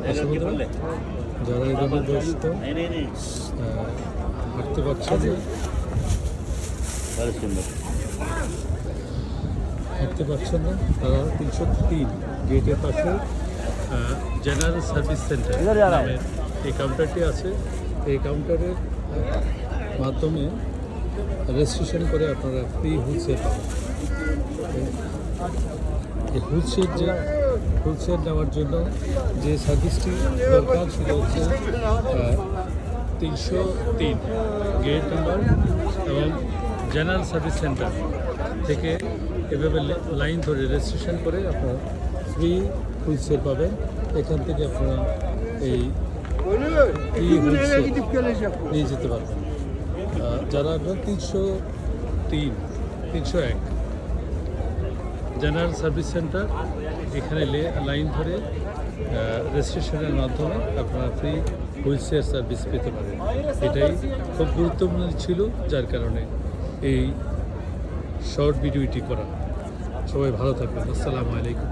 যারা এই ধরনের বয়স্ক হাঁটতে পারছেন না, তারা 303 গেটের পাশে জেনারেল সার্ভিস সেন্টার নামের এই কাউন্টারটি আছে। এই কাউন্টারের মাধ্যমে রেজিস্ট্রেশন করে আপনারা ফ্রি হুইলচেয়ার পাবেন। এই হুইলচেয়ার নেওয়ার জন্য যে সার্ভিসটি দরকার সেটা হচ্ছে 303 গেট নাম্বার এবং জেনারেল সার্ভিস সেন্টার থেকে এভাবে লাইন ধরে রেজিস্ট্রেশন করে আপনারা ফ্রি হুইলচেয়ার পাবেন। এখান থেকে আপনারা এই ফ্রি হুইলচেয়ার নিয়ে যেতে পারবেন। যারা আপনার 303, 301 জেনারেল সার্ভিস সেন্টার, এখানে লাইন ধরে রেজিস্ট্রেশনের মাধ্যমে আপনারা ফ্রি হুইলচেয়ার সার্ভিস পেতে পারেন। এটাই খুব গুরুত্বপূর্ণ ছিল, যার কারণে এই শর্ট ভিডিওটি করা। সবাই ভালো থাকবেন। আসসালামু আলাইকুম।